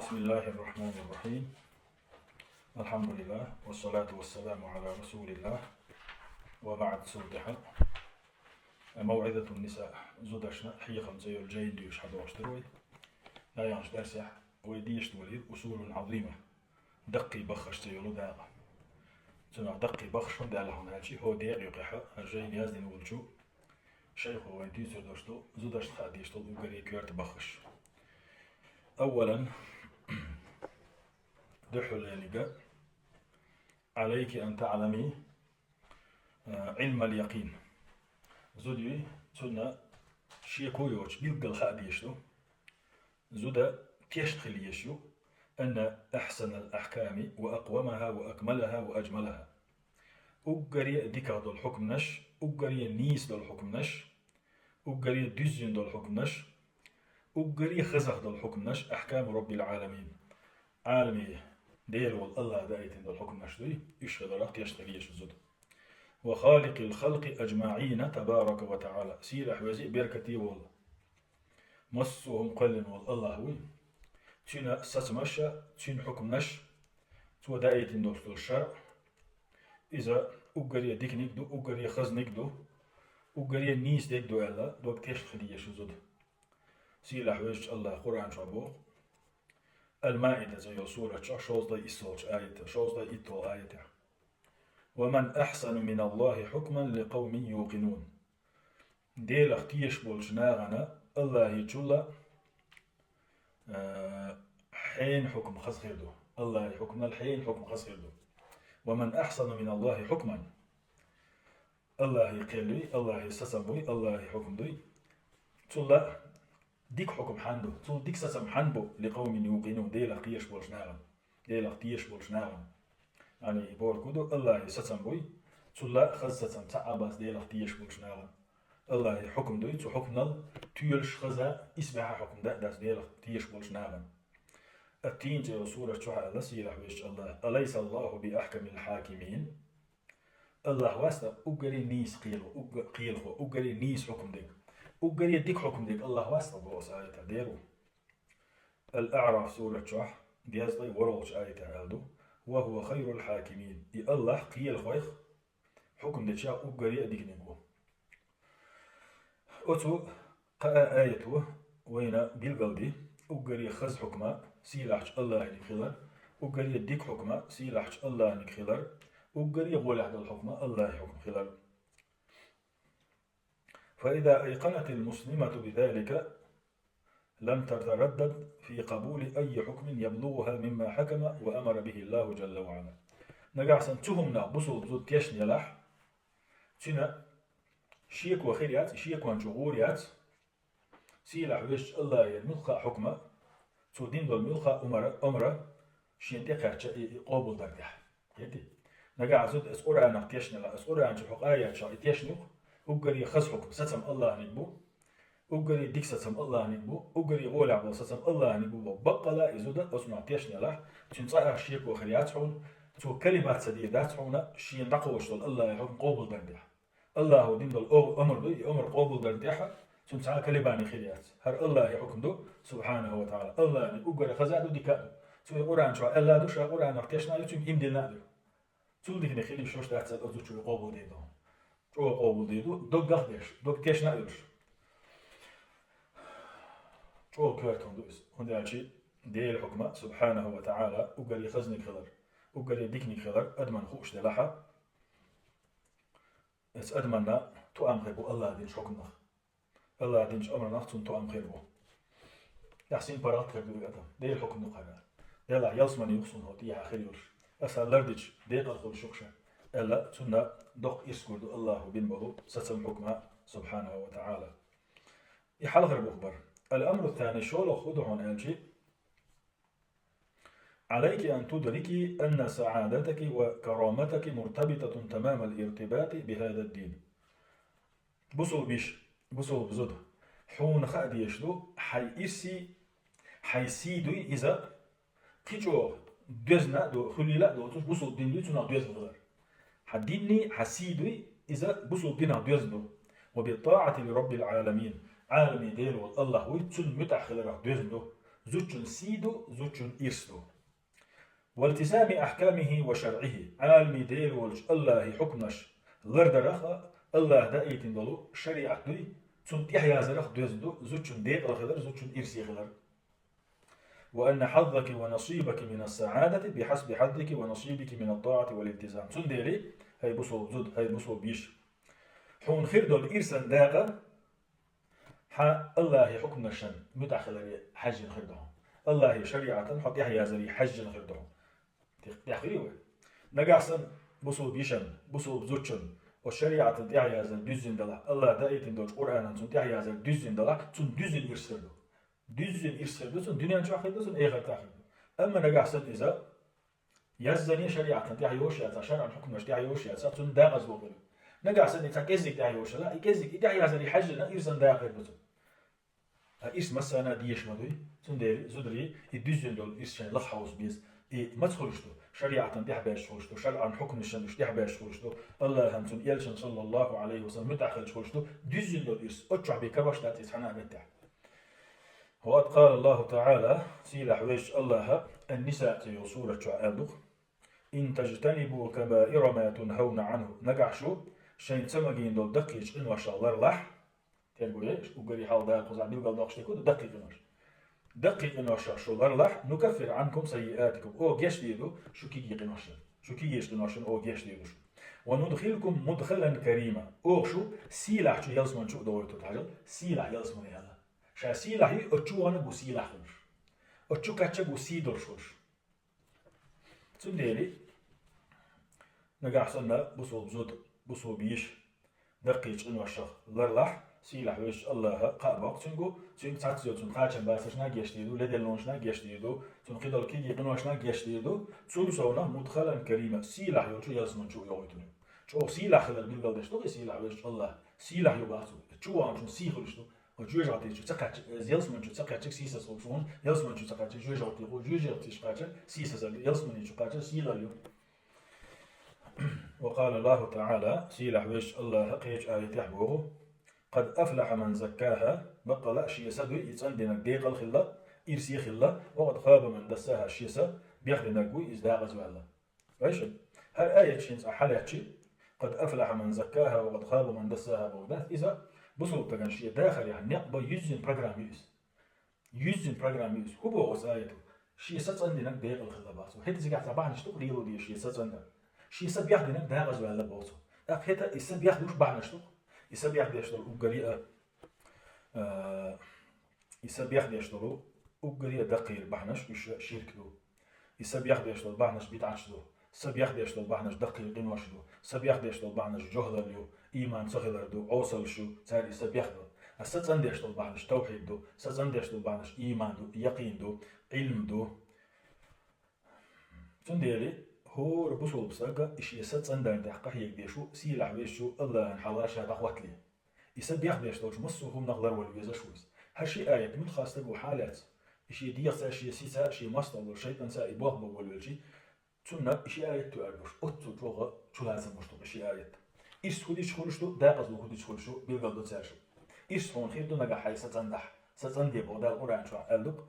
بسم الله الرحمن الرحيم. الحمد لله والصلاة والسلام على رسول الله وبعد سودحة موعظة النساء زودشنا حي خمسة الجاين ديوش حدا واشتروي لا يانش درسح ويديش تولي أصول عظيمة دقي بخش تيولو داغا تنا دقي بخش دالهم هالشي هو ديق يقحا الجاين يازدين ولشو شيخ ويدي زودشتو زودش خاديشتو وقري كيرت بخش. أولا دحل يعني عليك أن تعلمي علم اليقين زودي تنا شي كويوش بيلقى خاديشتو زودا تيشتخل يشيو أن أحسن الأحكام وأقومها وأكملها وأجملها أقري ديكا دول حكم نش أقري نيس دول حكم نش أقري دزين دول حكم نش أقري خزخ دول حكم نش أحكام رب العالمين عالمي دير والله دايتين دول حكم نش دوي إيش غدرات يشتغل يشو زود وخالق الخلق أجمعين تبارك وتعالى سير أحوزي بيركتي والله مصهم قلن والله وي تشينا ساسمشا تشين حكم نش تو دايتين دول الشرع إذا أقري ديك نكدو أقري خز نكدو أقري نيس ديك دو ألا دوك تشتغل يشو زود سير أحوزي الله قرآن شابوه المائدة زي سورة شوز دا إسوش آية شوز دا إتو آية ومن أحسن من الله حكما لقوم يوقنون ديل اختيش بولشناغنا الله يجولا حين حكم خسخيردو الله حكمنا الحين حكم خسخيردو ومن أحسن من الله حكما الله يقلي الله يسسبوي الله يحكم دوي تلا ديك حكم حندو تل ديك سسم حنبو لقوم يوقنون ديل اختيش بولشناغن ديل اختيش بولشناغن يعني بور كودو الله يسسم بوي تلا خزسم تعباس ديل اختيش بولشناغن الله حكم دوي تو حكمنا تيلش خزا اسمها حكم داس ديل اختيش بولشناغن التين جاء سورة شوحة الله سيرح ويش الله أليس الله بأحكم الحاكمين الله واسطة أقري نيس قيلخو أقري نيس حكم ديك أقري ديك حكم ديك الله واسطة بوس آية ديرو الأعراف سورة شوح ديازدي ورولش آية هالدو وهو خير الحاكمين الله قيل خويخ حكم ديك شا أقري ديك نيكو أتو قاء آيته وين بالقلبي أقري خز حكمه سيلاحش الله نكخلر أقري ديك حكمه سيلاحش الله نكخلر أقري غول عدل الحكمه الله يحكم خلر فإذا أيقنت المسلمة بذلك لم تتردد في قبول أي حكم يبلغها مما حكم وأمر به الله جل وعلا نقعسن تهمنا بصل بزود تيشن يلاح تنا شيك وخيريات شيك وانشغوريات سيلاح ويش الله يملخ حكمه تودين دول ملخ أمره شين تقعش قابل درجح يدي نقعسن أسقر أنا تيشن لا أسقر أنا شحق آيات شا تيشنو أقري خز حكم ستم الله نبو أقري ديك ستم الله نبو أقري غول عبو ستم الله نبو بقلا إزودا أسمع تيشن لا تنصح شيك وخيريات حون تو كلمات سديدات حونا شين نقوش دول الله يحكم قابل درجح الله هو دين دول أمر دو أمر قابل درجح تنصح كلماني خيريات هر الله يحكم دو سبحانه وتعالى الله أقري خزادو ديكادو تو قرآن شو الله دو شا قرآن نقتشنا يتم إمدنا دو تو ديك نخلي شوش تحت أزو شو قابل ديدو شو قابل ديدو دوك قخدش دوك تيشنا دوش شو كيرتون دوس هنداشي ديل حكمه سبحانه وتعالى أقري خزنك خضر أقري ديكني خضر أدمن خوش دلحة اس أدمنا تو أمخبو الله دينش حكمنا الله دينش أمرنا تو أمخبو يحسين برات كردو يقدم ديل حكم نقرر ديلا يلسمن يقصن هو تيها خيرش أسأل لردش ديق الخل شخشة ألا تنا دق يسكرد الله بنبهو ستم حكمه سبحانه وتعالى يحال غير بخبر الأمر الثاني شو خذه عن ألجي عليك أن تدركي أن سعادتك وكرامتك مرتبطة تمام الارتباط بهذا الدين بصل بيش بصل بزده حون خاد يشدو حيسيدو إذا قيجو دوزنا دو خليلا دو توش بصل دين دو تنا دوز غير حديني حسيدو إذا بصل دينا دوزنو وبالطاعة لرب العالمين عالمي ديل والله ويتسل متأخر دوزنو زوج سيدو زوج إرسدو والتزام أحكامه وشرعه عالمي ديل ولج الله حكمش لردرخ الله دايتين دلو شريعة دوي تون يحيى زرخ دوزدو زوج ديق الخضر زوج إرسي خضر وأن حظك ونصيبك من السعادة بحسب حظك ونصيبك من الطاعة والالتزام تون ديلي هاي بصو زود هاي بصو بيش حون خير دول إرسان داقة ح الله حكم الشن متأخر حج خردهم الله شريعة حط يحيى زري حج خردهم تخريوه نجاسن بصو بيشن بصو بزوجن والشريعة يحيى زر düzün dala Allah da etin dol Kur'an'ın tun yahya zar düzün dala tun düzün irserdo düzün irserdo tun dünyanın çahide tun eğer tahide ama nagasan iza yazzani şeriatın yahya oşya şer'an hukm yahya oşya tun da azbu nagasan ita kezlik yahya oşya la kezlik yahya zar hajna irsan da qirdu إيش مثلا ديش مدوي تندير زدري يدوزن دول إيش شان لحوز بيز ما تخرجتو شريعة تحباش خرجتو شرعا حكم الشندوش تحباش خرجتو الله همتون يلشن صلى الله عليه وسلم متأخر خرجتو دوزن دول إيش أتشع بكرش لا تسحنا متع وقد قال الله تعالى سيلح ويش الله النساء تيوصولة شعادو إن تجتنبوا كبائر ما تنهون عنه نقعشو شين تسمجين دول دقيش إن وشاء الله رلح تلقويش وقري حال ده قزع بيلقى دقشتكو دقيق إنوش دقيق إنوش شو لرلح نكفر عنكم سيئاتكم أو جيش ديدو شو كي قنوشن شو كي جيش قنوشن أو جيش ديدو وندخلكم مدخلا كريما أو شو سيلاح شو يلزمن شو دورتو تعجل سيلاح يلزمن يلا شا سيلاح أتشو أنا بو سيلاح خنش أتشو كاتشا بو سيدور شوش تنديري نقع سنة بصو بزود بصو بيش دقيق إنوش لرلح سيلاح ويش الله قابق تنجو تنج تعتزو تن قاچن باسشنا گشتيدو لدلونشنا گشتيدو تن قدل كي يقنوشنا گشتيدو تسولسونا مدخلا كريما سيلاح يوچو يلزمن چو يويتون چو سيلاح خلال بالغلدشتو سيلاح ويش الله سيلاح يوباسو چو انچو سيخلشتو وجوجاتي چو تقاچ يلزمن چو تقاچ سيسا سولسون يلزمن چو تقاچ جوجاتي جوجاتي قاچ سيسا يلزمن چو قاچ سيلايو وقال الله تعالى سيلاح ويش الله قيج آية يحبوه قد أفلح من زكاها بقى لا شيء سدوي يتصندنا ديق الخلة إرسي خلة وقد خاب من دساها الشيسة بيخدنا قوي إزداغ زوالا ايش هل آية شينس أحلى شيء قد أفلح من زكاها وقد خاب من دساها بودات إذا بصوا تكن شيء داخل يعني نقبل يوزن برنامج يوز هو بوغس آيته شيء ستصندنا ديق الخلة باسو هيت زكاة طبعا شتوق ريلو دي شيء ستصندنا شيء سبيخدنا داغ زوالا باسو هيت إسم بيخدوش بعنا شتوق يسبيح بيشتغل أوجريئة يسبيح بيشتغل أوجريئة دقيق بحنش شرك دو يسبيح بيشتغل بحنش بيتعش دو سبيح بيشتغل بحنش دقيق قنوش دو سبيح بيشتغل بحنش جهل دو إيمان صغير دو أوصل شو تالي يسبيح دو الساتسان بيشتغل بحنش توحيد دو الساتسان بيشتغل بحنش إيمان دو يقين دو علم دو تنديري هو ربصو بساقة إشي يساتسان دار تحقق يقديشو سيلاح بيشو الله انحلاش هذا قوتلي يسب ياخدش توش مصوهم نغلر والبيزا شويس هالشي آية من خاصة حالات إشي ديق إشي سيسا إشي مصدر والشيء تنسى يبوغ والولجي تسنى إشي آية تؤرش أتو توغا شو لازم مشتو إشي آية إيش تخديش خلشتو داقز وخديش خلشتو بيلغل تساشو إيش هون خير دو نغا حي ستندح ستندي بغدا القرآن شو ألدق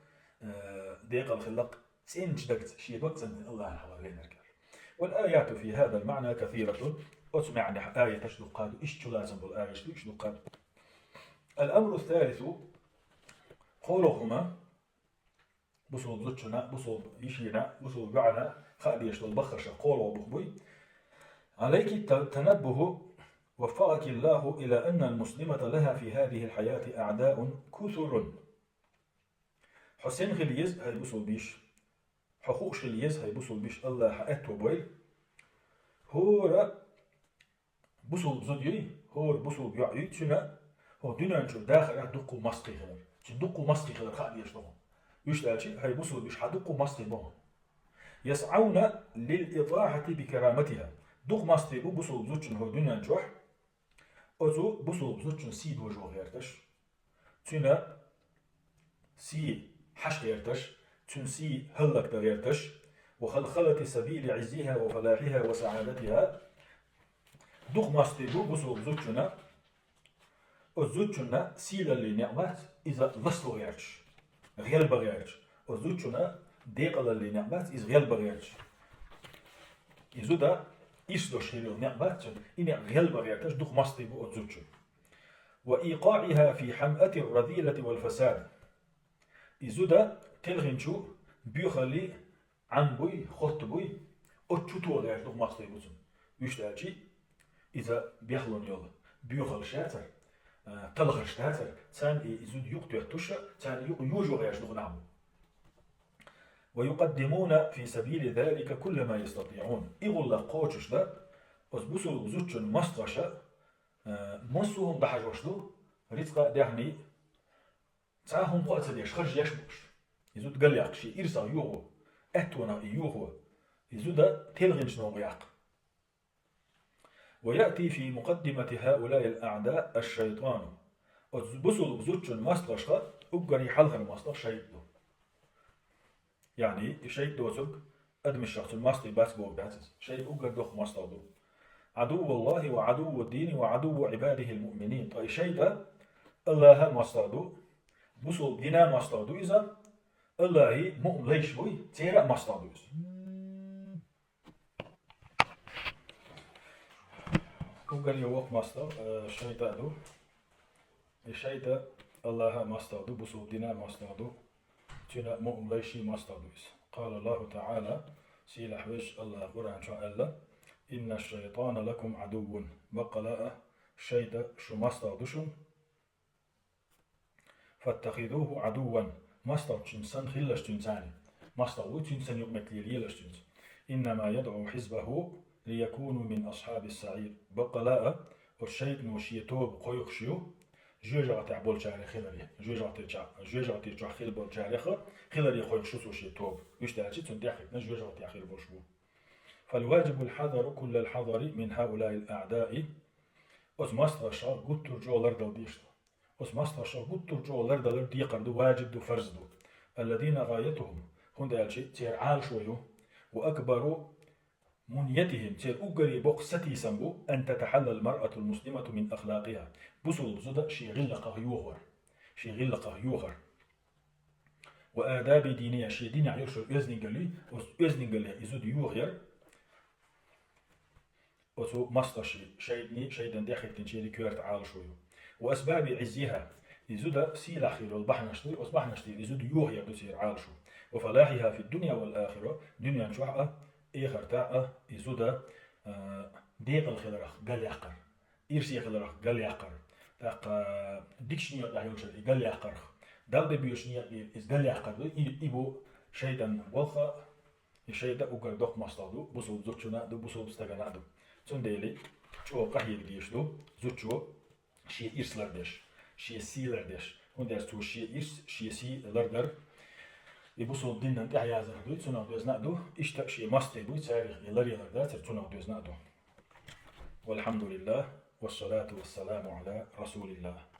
ديق الخلق سين جدقت شي بقت الله حوالين الكار والآيات في هذا المعنى كثيرة أسمعني آية تشدقات إيش لازم بالآية إيش دقات الأمر الثالث قولهما بصوب زوجنا بصوب يشينا بصوب بعنا خالي يشتغل بخرش قوله بخبوي عليك التنبه وفقك الله إلى أن المسلمة لها في هذه الحياة أعداء كثر حسين غليز هاي بصوب بيش حقوق شليز هاي بصوب بيش الله حقته بويل هو بصوب زوديو هو بصوب يعيد شنا هو دينا نشوف داخل دقو مسقي خير دقو مسقي خير خالي يشتغل يشتغل شيء هاي بصوب بيش حدقو مسقي بون يسعون للإطاحة بكرامتها دق مسقي بصوب زوجن هو دينا نشوف أزو بصوب زوجن سيد وجو غيرتش تنا سي حش غيرتش تنسي هلك غيرتش وخلخلة سبيل عزها وفلاحها وسعادتها دق مسقي بصوب زوجنا الزوجنا سيلا اللي نعمات إذا لصلو غيرتش غير بغيرتش وزوجنا ديقل اللي نعبات إز غير بغيرش إزودا إسدو شيرو نعبات إن غير بغيرتش دوخ مصطيبو أزوجو وإيقاعها في حمأة الرذيلة والفساد إزودا تلغنشو بيخلي عن بوي خط بوي أتشوتو غير دوخ مصطيبو يشتاجي إذا بيخلون يلا بيخل شاتر تلغر شاتر تان إزود يقتو يحتوش تان يوجو غير دوخ نعمو ويقدمون في سبيل ذلك كل ما يستطيعون إغلا قوتش دا أزبوسو زوجن مستغشا مصوهم بحاجوشلو رزقا دهني تاهم قوات ديش خرج يشبوش يزود قال ياق شي إرسا يوغو أتونا يوغو يزود تلغنش نوغ ياق ويأتي في مقدمة هؤلاء الأعداء الشيطان أزبوسو زوجن مستغشا أقري حلغر مستغ شيطان يعني شيء دوزك أدم الشخص الماستي بس بوك باتس شيء أقر دوخ مستغدو عدو الله وعدو الدين وعدو عباده المؤمنين طيب شيء ده الله مستغدو بوصل دينا مستغدو إذا الله مؤمن ليش بوي تيرا مستغدو أقر يوق مستغ شيء ده الشيء ده الله مستغدو بوصل دينا مستغدو تنا مؤمن ليشي مستغدوس قال الله تعالى سيل حوش الله قرآن شاء الله إن الشيطان لكم عدو بقلاء الشيطة شو مستغدوشم فاتخذوه عدوا مستغدوشن خلش تنساني مستغدوشن يقمت ليلش تنس إنما يدعو حزبه ليكونوا من أصحاب السعير بقلاء والشيطان وشيتوب قيقشيو جوجا تعبول جاري خلالي جوجا تيجا خيل بول جاري خلالي خوي شو سوشي توب يشتاجي تندحك نجوجا تاخير بوشبو فالواجب الحذر كل الحذر من هؤلاء الأعداء أزماسترشا قد ترجو لرد ديشتو أزماسترشا قد ترجو لرد ديقردو واجب دو فرزدو الذين غايتهم هند الشيء تير عال شويو وأكبروا منيتهم تير أقري بوقستي سنبو أن تتحلى المرأة المسلمة من أخلاقها بصل بزدا شي غلقه يوغر شي غلقه يوغر وآداب دينية شي ديني عيرشو أزنقلي أزنقلي إزود يوغر وسو مستشي شيدني شيدن داخل تنشيري كورت عال شويو وأسباب عزها إزود سيلا خير والبحنشتي وأصبحنشتي إزود يوغر دسير عال شو وفلاحها في الدنيا والآخرة دنيا شوحة إيخر تاعة إزود ديق الخلرخ قال يقر إرسي خلرخ قال يقر تاق ديكشنيو دايوش قال يقر دال بيوشنيا إز قال يقر إبو شيطان والخا شيطان أقر دوق مستادو بوصل زوجنا دو بوصل بستغنا دو تنديلي شو قهير ديشدو زوجو شي إرسلر ديش شي سيلر ديش هندس تو شي إرس شي سي لردر يبوصل دينا نتاع يازر دو تسونا دوز نادو اشتاق شي ماستي دو تاريخ يلر يلر تسونا دوز نادو والحمد لله والصلاة والسلام على رسول الله